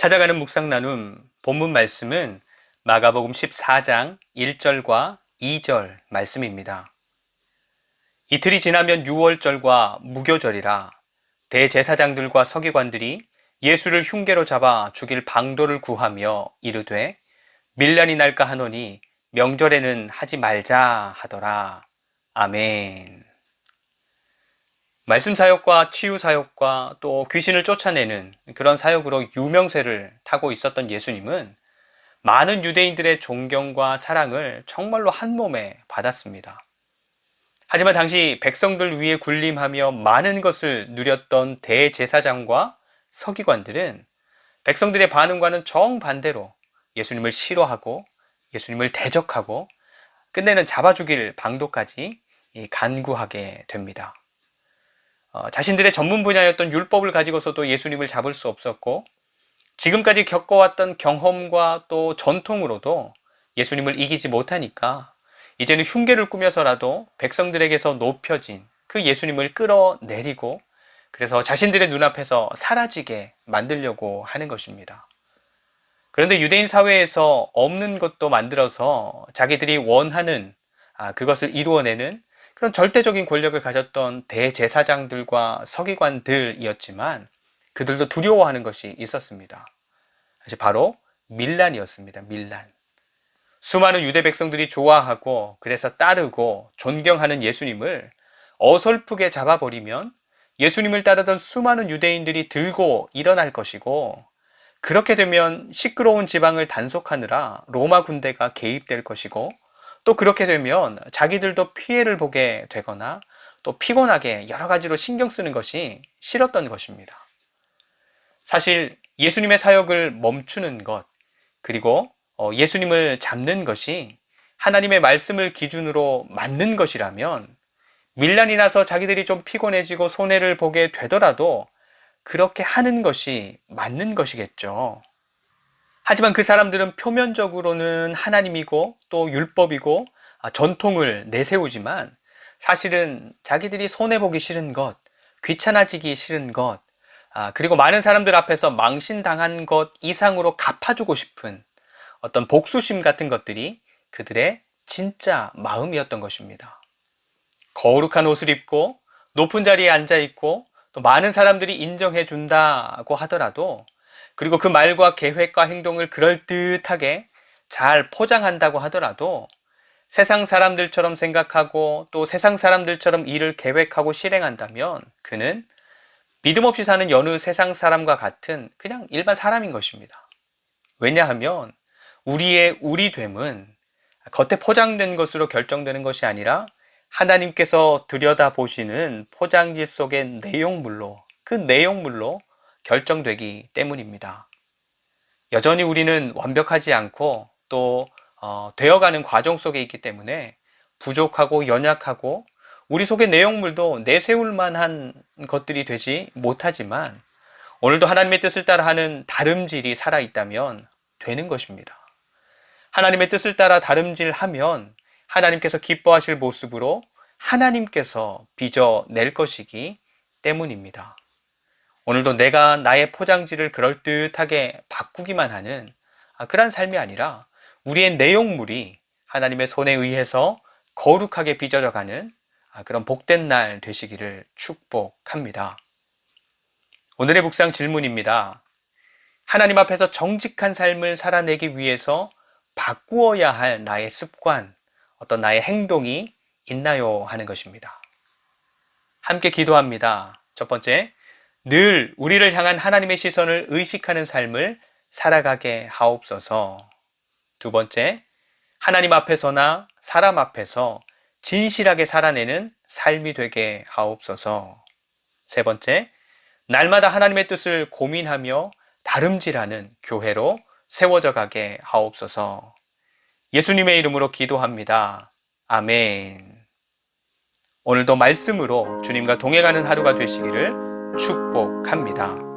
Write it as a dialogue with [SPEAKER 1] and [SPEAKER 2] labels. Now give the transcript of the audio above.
[SPEAKER 1] 찾아가는 묵상 나눔 본문 말씀은 마가복음 14장 1절과 2절 말씀입니다. 이틀이 지나면 유월절과 무교절이라 대제사장들과 서기관들이 예수를 흉계로 잡아 죽일 방도를 구하며 이르되 밀란이 날까 하노니 명절에는 하지 말자 하더라. 아멘. 말씀 사역과 치유 사역과 또 귀신을 쫓아내는 그런 사역으로 유명세를 타고 있었던 예수님은 많은 유대인들의 존경과 사랑을 정말로 한 몸에 받았습니다. 하지만 당시 백성들 위에 군림하며 많은 것을 누렸던 대제사장과 서기관들은 백성들의 반응과는 정반대로 예수님을 싫어하고 예수님을 대적하고 끝내는 잡아 죽일 방도까지 간구하게 됩니다. 자신들의 전문 분야였던 율법을 가지고서도 예수님을 잡을 수 없었고 지금까지 겪어왔던 경험과 또 전통으로도 예수님을 이기지 못하니까 이제는 흉계를 꾸며서라도 백성들에게서 높여진 그 예수님을 끌어내리고 그래서 자신들의 눈앞에서 사라지게 만들려고 하는 것입니다. 그런데 유대인 사회에서 없는 것도 만들어서 자기들이 원하는 그것을 이루어내는 그런 절대적인 권력을 가졌던 대제사장들과 서기관들이었지만 그들도 두려워하는 것이 있었습니다. 바로 밀란이었습니다. 밀란. 수많은 유대 백성들이 좋아하고 그래서 따르고 존경하는 예수님을 어설프게 잡아버리면 예수님을 따르던 수많은 유대인들이 들고 일어날 것이고 그렇게 되면 시끄러운 지방을 단속하느라 로마 군대가 개입될 것이고 또 그렇게 되면 자기들도 피해를 보게 되거나 또 피곤하게 여러 가지로 신경 쓰는 것이 싫었던 것입니다. 사실 예수님의 사역을 멈추는 것 그리고 예수님을 잡는 것이 하나님의 말씀을 기준으로 맞는 것이라면 밀란이 나서 자기들이 좀 피곤해지고 손해를 보게 되더라도 그렇게 하는 것이 맞는 것이겠죠. 하지만 그 사람들은 표면적으로는 하나님이고 또 율법이고 전통을 내세우지만 사실은 자기들이 손해보기 싫은 것, 귀찮아지기 싫은 것, 그리고 많은 사람들 앞에서 망신당한 것 이상으로 갚아주고 싶은 어떤 복수심 같은 것들이 그들의 진짜 마음이었던 것입니다. 거룩한 옷을 입고 높은 자리에 앉아 있고 또 많은 사람들이 인정해 준다고 하더라도 그리고 그 말과 계획과 행동을 그럴듯하게 잘 포장한다고 하더라도 세상 사람들처럼 생각하고 또 세상 사람들처럼 일을 계획하고 실행한다면 그는 믿음 없이 사는 여느 세상 사람과 같은 그냥 일반 사람인 것입니다. 왜냐하면 우리의 우리됨은 겉에 포장된 것으로 결정되는 것이 아니라 하나님께서 들여다보시는 포장지 속의 내용물로 그 내용물로 결정되기 때문입니다. 여전히 우리는 완벽하지 않고 또 되어가는 과정 속에 있기 때문에 부족하고 연약하고 우리 속의 내용물도 내세울 만한 것들이 되지 못하지만 오늘도 하나님의 뜻을 따라하는 다름질이 살아있다면 되는 것입니다. 하나님의 뜻을 따라 다름질하면 하나님께서 기뻐하실 모습으로 하나님께서 빚어낼 것이기 때문입니다. 오늘도 내가 나의 포장지를 그럴듯하게 바꾸기만 하는 그런 삶이 아니라 우리의 내용물이 하나님의 손에 의해서 거룩하게 빚어져 가는 그런 복된 날 되시기를 축복합니다. 오늘의 묵상 질문입니다. 하나님 앞에서 정직한 삶을 살아내기 위해서 바꾸어야 할 나의 습관, 어떤 나의 행동이 있나요? 하는 것입니다. 함께 기도합니다. 첫 번째, 늘 우리를 향한 하나님의 시선을 의식하는 삶을 살아가게 하옵소서. 두 번째, 하나님 앞에서나 사람 앞에서 진실하게 살아내는 삶이 되게 하옵소서. 세 번째, 날마다 하나님의 뜻을 고민하며 다름질하는 교회로 세워져 가게 하옵소서. 예수님의 이름으로 기도합니다. 아멘. 오늘도 말씀으로 주님과 동행하는 하루가 되시기를 축복합니다.